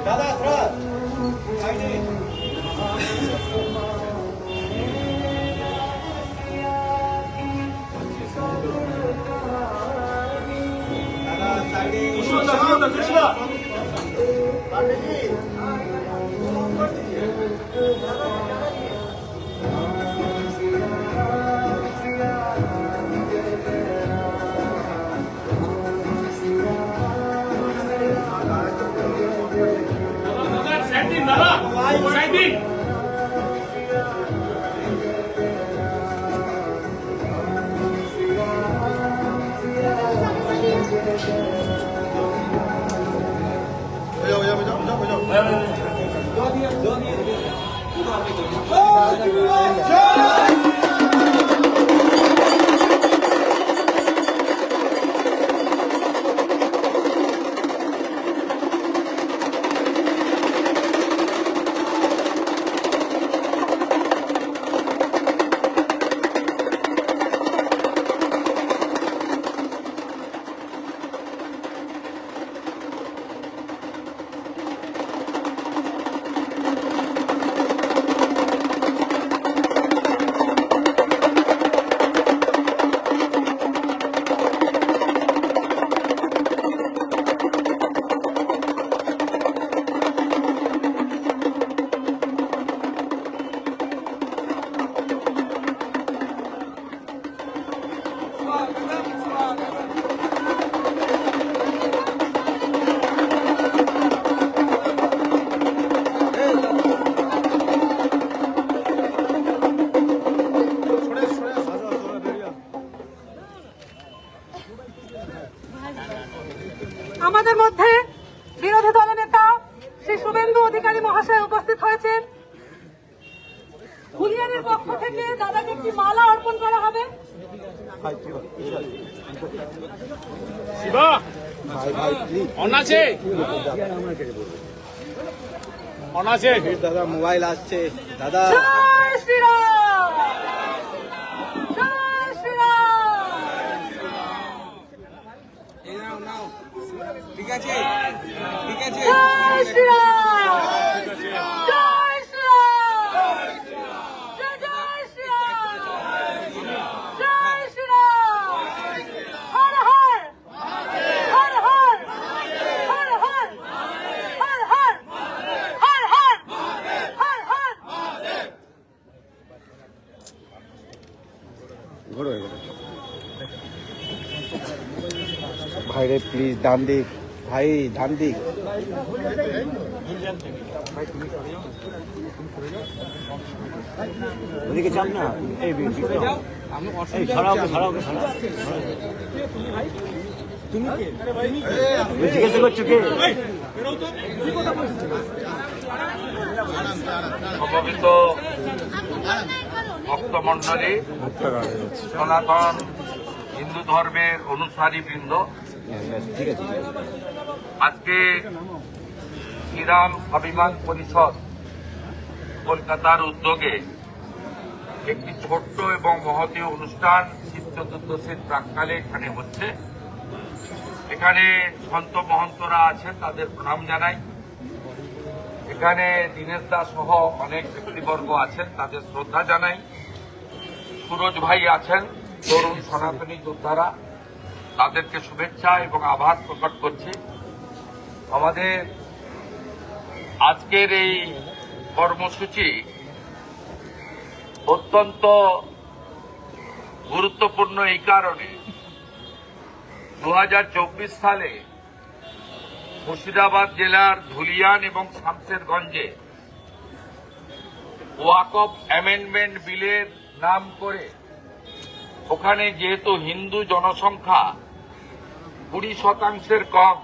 দাদা আমাদের মধ্যে বিরোধী দলনেতা শ্রী শুভেন্দু অধিকারী মহাশয় উপস্থিত হয়েছেন। হুলিয়ানের পক্ষ থেকে দাদাকে একটি মালা অর্পণ করা হবে। দাদা মোবাইল আসছে দাদা। জয় শ্রীরাম, জয় শ্রীরাম। ঠিক আছে, ঠিক আছে। জয় শ্রীরাম, জয় শ্রীরাম, জয় জয় শ্রীরাম, জয় শ্রীরাম। হর হর, হর হর, হর হর, হর হর, হর হর, হর হর। ভাইরে প্লিজ ডান দিক, ভাই ডান দিক। ওদিকে চাপ না, এই ছাড়াও ছাড়াও ছাড়া। জিজ্ঞাসা করছো কে? সমবেত ভক্তমন্ডলী, সনাতন হিন্দু ধর্মের অনুসারী বৃন্দ, ঠিক আছে। আজকে শ্রীরাম স্বাভিমান পরিষদ কলকাতার উদ্যোগে একটি ছোট্ট এবং মহতীয় অনুষ্ঠান শিব চতুর্দশীর প্রাক্কালে এখানে হচ্ছে। এখানে সন্ত মহন্তরা আছেন, তাদের প্রণাম জানাই। এখানে দীনেশ দা সহ অনেক ব্যক্তিবর্গ আছেন, তাদের শ্রদ্ধা জানাই। সুরজ ভাই আছেন, তরুণ সনাতনী যোদ্ধারা, তাদেরকে শুভেচ্ছা এবং আভার প্রকট করছি। আমাদের আজকের এই কর্মসূচি অত্যন্ত গুরুত্বপূর্ণ এই কারণে 2024 সালে মুর্শিদাবাদ জেলার ধুলিয়ান এবং শামশেরগঞ্জে ওয়াকফ অ্যামেন্ডমেন্ট বিলের নাম করে ওখানে যেহেতু হিন্দু জনসংখ্যা 20% কম,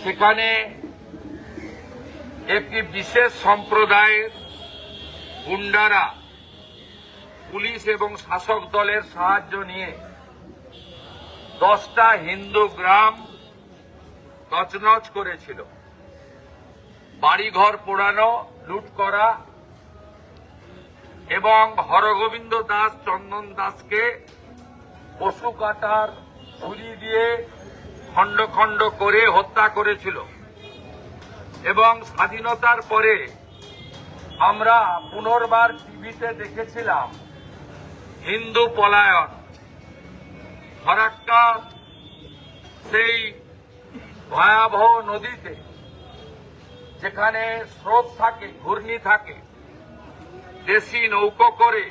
সেখানে একটি বিশেষ সম্প্রদায়ের গুন্ডারা পুলিশ এবং শাসক দলের সাহায্য নিয়ে 10টা হিন্দু গ্রাম তছনছ করেছিল। বাড়িঘর পোড়ানো, লুট করা এবং হরগোবিন্দ দাস, চন্দন দাসকে পশু কাটার ছুরি দিয়ে খণ্ড খণ্ড করে হত্যা করেছিল। এবং স্বাধীনতার পরে আমরা পুনর্বার টিভিতে দেখেছিলাম হিন্দু পলায়ন। ফারাক্কা সেই ভয়াবহ নদীতে যেখানে স্রোত থাকে, ঘূর্ণি থাকে, দেশি নৌকো করে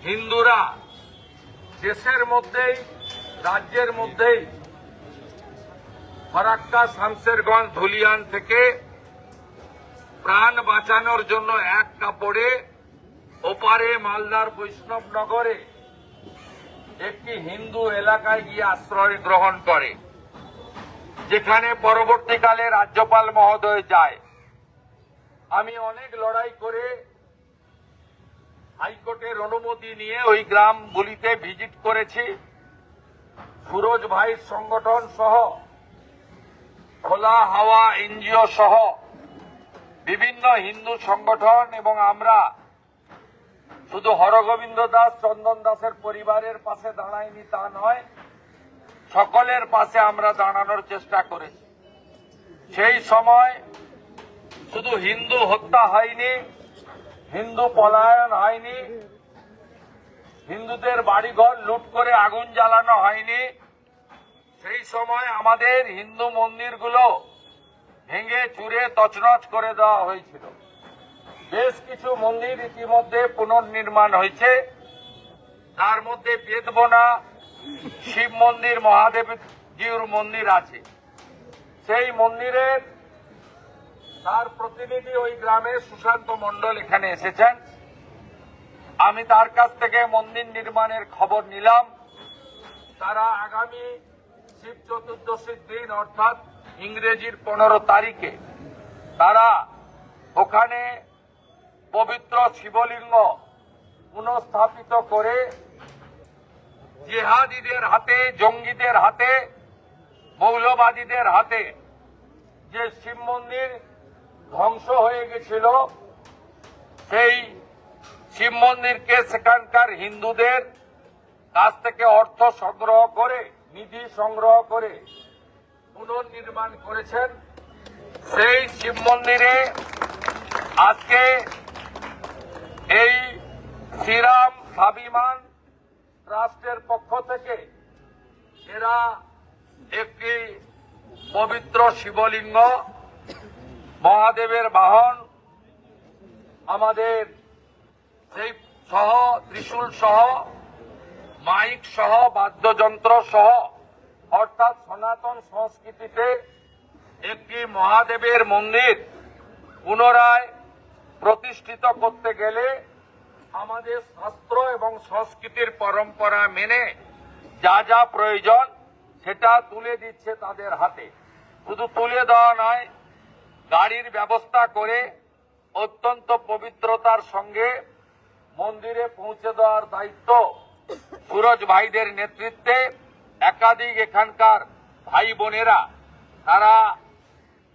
হিন্দুরা দেশের মধ্যেই, রাজ্যের মধ্যেই ফারাক্কা, শামশেরগঞ্জ, ধুলিয়ান থেকে প্রাণ বাঁচানোর জন্য এক কাপড়ে ওপারে মালদার বৈষ্ণবনগরে একটি হিন্দু এলাকায় গিয়ে আশ্রয় গ্রহণ করে, যেখানে পরবর্তীকালে রাজ্যপাল মহোদয় যায়। আমি অনেক লড়াই করে হাইকোর্টের অনুমতি নিয়ে ওই গ্রামগুলিতে ভিজিট করেছি। সুরজ ভাই সংগঠন সহ, খোলা হাওয়া এনজিও সহ বিভিন্ন হিন্দু সংগঠন এবং আমরা শুধু হরগোবিন্দ দাস, চন্দন দাসের পরিবারের পাশে দাঁড়াইনি তা নয়, সকলের পাশে আমরা দাঁড়ানোর চেষ্টা করেছি। সেই সময় শুধু হিন্দু হত্যা হয়নি, হিন্দু পলায়ন হয়নি, হিন্দুদের বাড়িঘর লুট করে আগুন জ্বালানো হয়নি। সেই সময় আমাদের হিন্দু মন্দিরগুলো ভেঙে চুরে তছনছ করে দেওয়া হয়েছিল। বেশ কিছু মন্দির ইতিমধ্যে পুনর্নির্মাণ হয়েছে, তার মধ্যে বেদবনা শিব মন্দির, মহাদেবজির মন্দির আছে। সেই মন্দিরের তার প্রতিনিধি ওই গ্রামের সুশান্ত মণ্ডল এখানে এসেছেন। আমি তার কাছ থেকে মন্দির নির্মাণের খবর নিলাম। তারা আগামী শিব চতুর্দশীর দিন অর্থাৎ ইংরেজির 15 তারিখে তারা ওখানে পবিত্র শিবলিঙ্গ পুনঃস্থাপিত করে জিহাদিদের হাতে, জঙ্গিদের হাতে, মৌলবাদীদের হাতে যে শিব মন্দির ধ্বংস হয়ে গেছিল, সেই শিব মন্দিরকে সেখানকার হিন্দুদের কাছ থেকে অর্থ সংগ্রহ করে, নিধি সংগ্রহ করে পুনর্নির্মাণ করেছেন। সেই শিব মন্দিরে আজকে এই শ্রীরাম স্বাভিমান ট্রাস্টের পক্ষ থেকে এরা একটি পবিত্র শিবলিঙ্গ, মহাদেবের বাহন, আমাদের সেই সহ ত্রিশূল সহ, মাইক সহ, বাদ্যযন্ত্র সহ, অর্থাৎ সনাতন সংস্কৃতিতে একটি মহাদেবের মন্দির পুনরায় প্রতিষ্ঠিত করতে গেলে আমাদের শাস্ত্র এবং সংস্কৃতির পরম্পরা মেনে যা যা প্রয়োজন সেটা তুলে দিচ্ছে তাদের হাতে। শুধু তুলে দেওয়া নয়, গাড়ির ব্যবস্থা করে অত্যন্ত পবিত্রতার সঙ্গে মন্দিরে পৌঁছে দেওয়ার দায়িত্ব সুরজ ভাইদের নেতৃত্বে একাধিক এখানকার ভাই বোনেরা তারা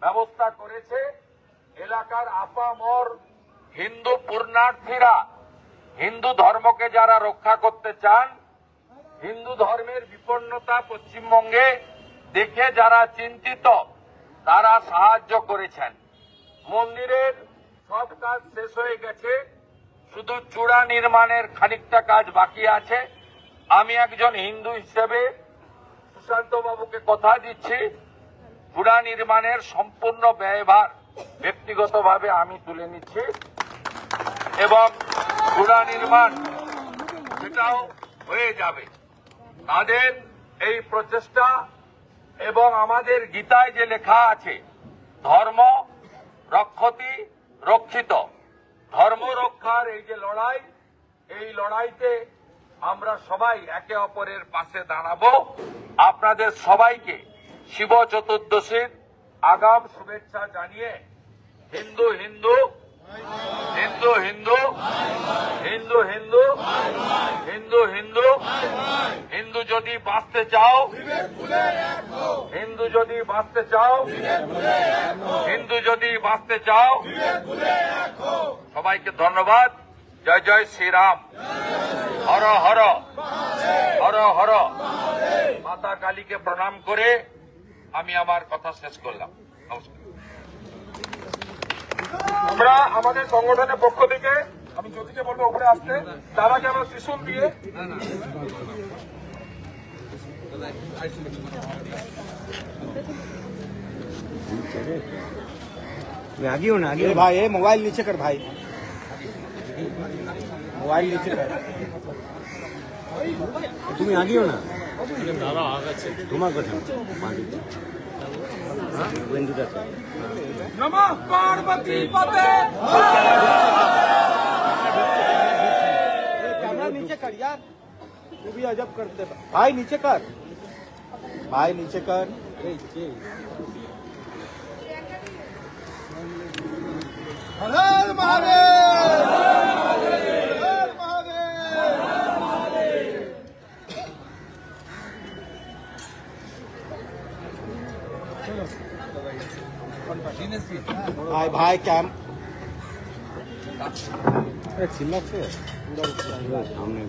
ব্যবস্থা করেছে। এলাকার আপামর হিন্দু পুণ্যার্থীরা, হিন্দু ধর্মকে যারা রক্ষা করতে চান, হিন্দু ধর্মের বিপন্নতা পশ্চিমবঙ্গে দেখে যারা চিন্তিত, তারা সাহায্য করেছেন। মন্দিরের সব কাজ শেষ হয়ে গেছে, শুধু চূড়া নির্মাণের খানিকটা কাজ বাকি আছে। আমি একজন হিন্দু হিসেবে সুশান্ত বাবুকে কথা দিচ্ছি, চূড়া নির্মাণের সম্পূর্ণ ব্যয়ভার ব্যক্তিগতভাবে আমি তুলে নিচ্ছি এবং চূড়া নির্মাণ সেটাও হয়ে যাবে। তাদের এই প্রচেষ্টা এবং আমাদের গীতায় যে লেখা আছে, ধর্ম রক্ষতি রক্ষিত, ধর্ম রক্ষার এই যে লড়াই, এই লড়াইতে আমরা সবাই একে অপরের পাশে দাঁড়াবো। আপনাদের সবাইকে শিব চতুর্দশীর আগাম শুভেচ্ছা জানিয়ে হিন্দু হিন্দু হিন্দু হিন্দু হিন্দু হিন্দু হিন্দু হিন্দু হিন্দু যদি বাঁচতে চাও, হিন্দু যদি বাঁচতে চাও, হিন্দু যদি বাঁচতে চাও, সবাইকে ধন্যবাদ। জয় জয় শ্রীরাম, হর হর হর হর মাতা কালীকে প্রণাম করে আমি আমার কথা শেষ করলাম। নমস্কার। আমরা আমাদের সংগঠনের পক্ষ থেকে আমি জ্যোতিকে বলবো উপরে আসতে, তার আগে আমরা ত্রিশূল দিয়ে आगे हो ना आगे भाई, ये मोबाइल नीचे कर भाई, मोबाइल नीचे कर, তুমি আগে हो না দাদা আগাছে তোমার কথা বন্ধুটা নমঃ পার্বতী পতে। कैमरा नीचे कर यार, तू भी अजब करते भाई, नीचे कर भाई, नीचे कर। हर हर महादेव, हर महादेव। भाई भाई कैम चिल्ला से पूरा सामने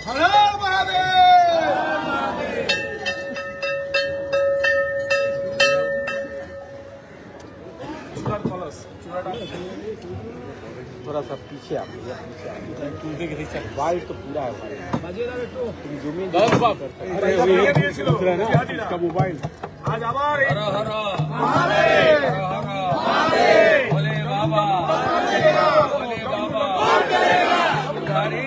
हर हर महादेव। थोड़ा सा पीछे आप पीछे वाइट तो पूरा है भाई, जमीन का मोबाइल आज আবার হর হর মহাদেব ভোলে বাবা, ভোলে বাবা, হরি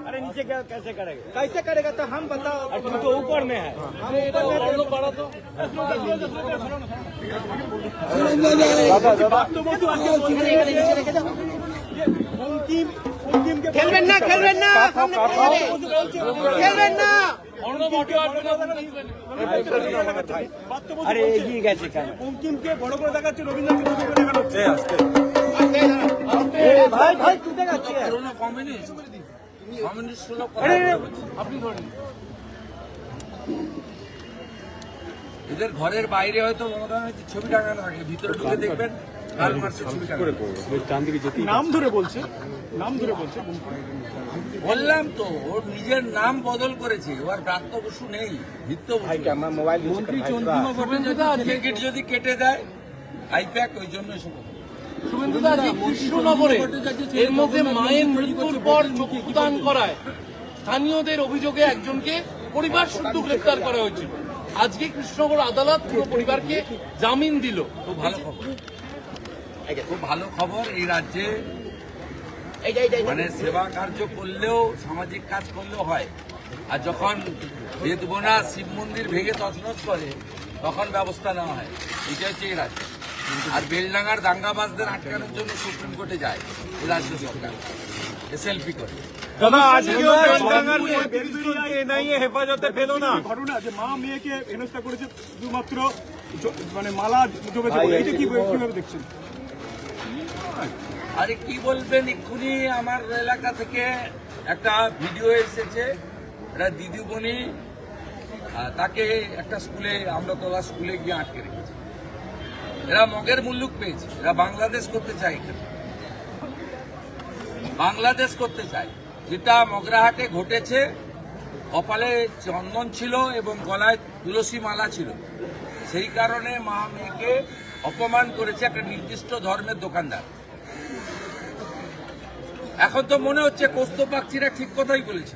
अरे नीचे क्या कैसे करेगा, कैसे करेगा तो हम बताओ, तुम तो ऊपर में है, हम ऊपर में दादा খেলবেন না, খেলবেন না, খেলবেন না। আরে এগিয়ে গেছে কেন, বঙ্কিমকে বড় করে দেখাচ্ছে, রবীন্দ্রকে ছোট করে দেখানো হচ্ছে। ভাই ভাই তুই দেখাচ্ছিস এদের ঘরের বাইরে হয়তো মমতা ব্যানার্জির ছবি টাঙানো থাকে, ভিতরে ঢুকে দেখবেন কার্ল মার্ক্সের ছবি টাঙানো। নাম ধরে বলছে, নাম ধরে বলছে। বললাম তো, ওর নিজের নাম বদল করেছে, ওর ব্রাত্য বসু নেই, ভিত্ত মোবাইল টিকিট যদি কেটে দেয় আইপ্যাক, ওই জন্য এসব কৃষ্ণনগরে এর মধ্যে মায়ের মৃত্যুর পর চক্ষুদান করায় স্থানীয়দের অভিযোগে একজনকে পরিবার শুদ্ধ গ্রেফতার করা হয়েছিল। আজকে কৃষ্ণনগর আদালত পুরো পরিবারকে জামিন দিল। খুব ভালো খবর, খুব ভালো খবর। এই রাজ্যে মানে সেবা কার্য করলেও, সামাজিক কাজ করলেও হয়, আর যখন বেদবোনা শিব মন্দির ভেঙে তছনছ করে তখন ব্যবস্থা নেওয়া হয়। এটা হচ্ছে এই রাজ্য। আর বেলডাঙ্গার দাঙ্গাবাজদের আটকানোর জন্য সুপ্রিম কোর্টে যায় এই রাজ্য সরকার, এসএলপি করে। দাদা আজকে হেফাজতে পেল না ঘটনা, যে মা মেয়েকে হেনস্থা করেছে শুধুমাত্র মানে মালা জমেছে বলে, এটা কিভাবে দেখছেন? আরে কি বলবেন, এক্ষুনি আমার এলাকা থেকে একটা ভিডিও এসেছে, একটা দিদিমণি তাকে একটা স্কুলে, আমরাতলা স্কুলে গিয়ে আটকে রেখেছে। এরা মগের মুল্লুক পেয়েছে, এরা বাংলাদেশ করতে চায়, বাংলাদেশ করতে চায়। যেটা মগরাহাটে ঘটেছে, কপালে চন্দন ছিল এবং গলায় তুলসী মালা ছিল, সেই কারণে মা মেয়েকে অপমান করেছে একটা নির্দিষ্ট ধর্মের দোকানদার। এখন তো মনে হচ্ছে কৌস্তব বাগচিরা ঠিক কথাই বলেছে,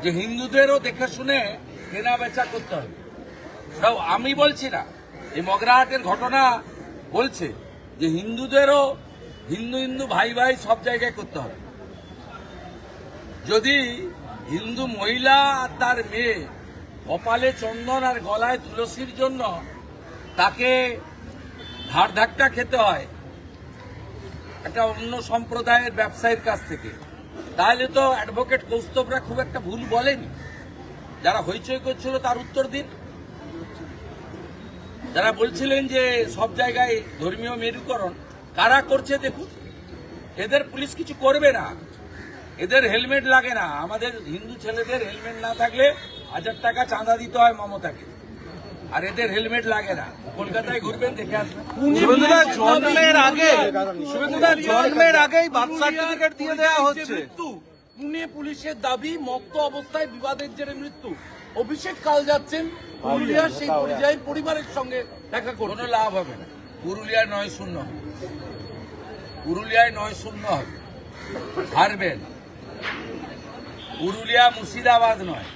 যে হিন্দুদেরও দেখে শুনে কেনা বেচা করতে হবে। আমি বলছি না, এই মগরাহাটের ঘটনা বলছে যে হিন্দুদেরও হিন্দু ভাই ভাই সব জায়গায় করতে হবে। যদি হিন্দু মহিলা আর তার মেয়ে কপালে চন্দন আর গলায় তুলসীর জন্য তাকে ধার ধাক্কা খেতে হয় একটা অন্য সম্প্রদায়ের ব্যবসায়ীর কাছ থেকে, তাহলে তো অ্যাডভোকেট কৌস্তবরা খুব একটা ভুল বলেনি। যারা হইচই করছিল তার উত্তর দিন। যারা বলছিলেন যে সব জায়গায় ধর্মীয় মেরুকরণ, কারা করছে দেখুন। এদের পুলিশ কিছু করবে না, এদের হেলমেট লাগে না। আমাদের হিন্দু ছেলেদের হেলমেট না থাকলে 1000 টাকা চাঁদা দিতে হয় মমতাকে, আর এদের হেলমেট লাগে না। কলকাতায় ঘুরবেন, দেখে আসবেন। শুভেন্দুদা জন্মের আগেই বার্থ সার্টিফিকেট দিয়ে দেওয়া হচ্ছে। মৃত্যু পুনে পুলিশের দাবি মত্ত অবস্থায় বিবাদের জেরে মৃত্যু। অভিষেক কাল যাচ্ছেন পুরুলিয়া, সেই পরিযায়ী পরিবারের সঙ্গে দেখা করতে। কোনো লাভ হবে না। পুরুলিয়ায় 9-0 হবে, পুরুলিয়ায় 9-0 হবে, হারবেন। পুরুলিয়া মুর্শিদাবাদ নয়,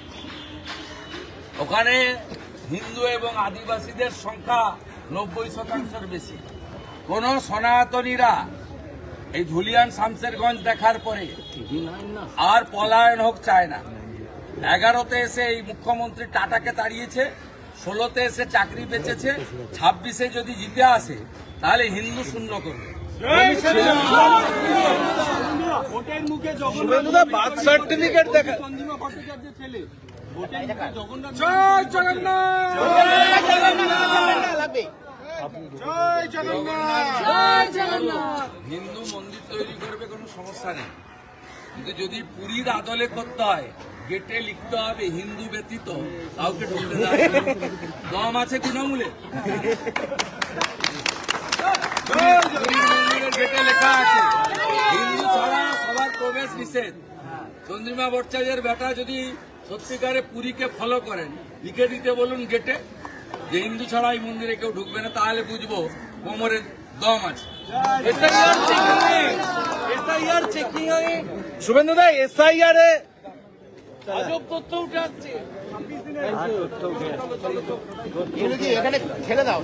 ওখানে হিন্দু এবং আদিবাসীদের সংখ্যা 90% বেশি। কোন সনাতনীরা এই ধুলিয়ান শামসেরগঞ্জ দেখার পরে আর পলায়ন হোক চায় না। 11তে এসে এই মুখ্যমন্ত্রী টাটাকে তাড়িয়েছে, 16তে এসে চাকরি বেঁচেছে, 26-এ যদি জিতে আসে তাহলে হিন্দু শূন্য করবে। ভোটের মুখে শুভেন্দুদা বার্থ সার্টিফিকেট দেখা চন্দ্রিমা ভট্টাচার্যের ছেলে ভোটের মুখে জগন্নাথ জয় জগন্নাথ, হিন্দু মন্দির তৈরি করবে, কোনো সমস্যা নেই, কিন্তু যদি পুরীর আদলে করতে হয় গেটে লিখতে হবে হিন্দু ব্যতীত কাউকে ঢুকতে দেওয়া যাবে না। দম আছে তৃণমূলে? পুরীর মন্দিরের গেটে লেখা আছে হিন্দু ছাড়া সবার প্রবেশ নিষেধ। চন্দ্রিমা ভট্টাচার্যের বেটা যদি সত্যিকারে পুরীকে ফলো করেন, লিখে দিতে বলুন গেটে যে হিন্দু ছাড়া এই মন্দিরে কেউ ঢুকবে না, তাহলে বুঝবো কোমরের দম আছে। এসআইআর চেকিং এ শুভেন্দুদা SIR এ আজব তথ্য উঠে আসছে। এখানে ঠেলে দাও।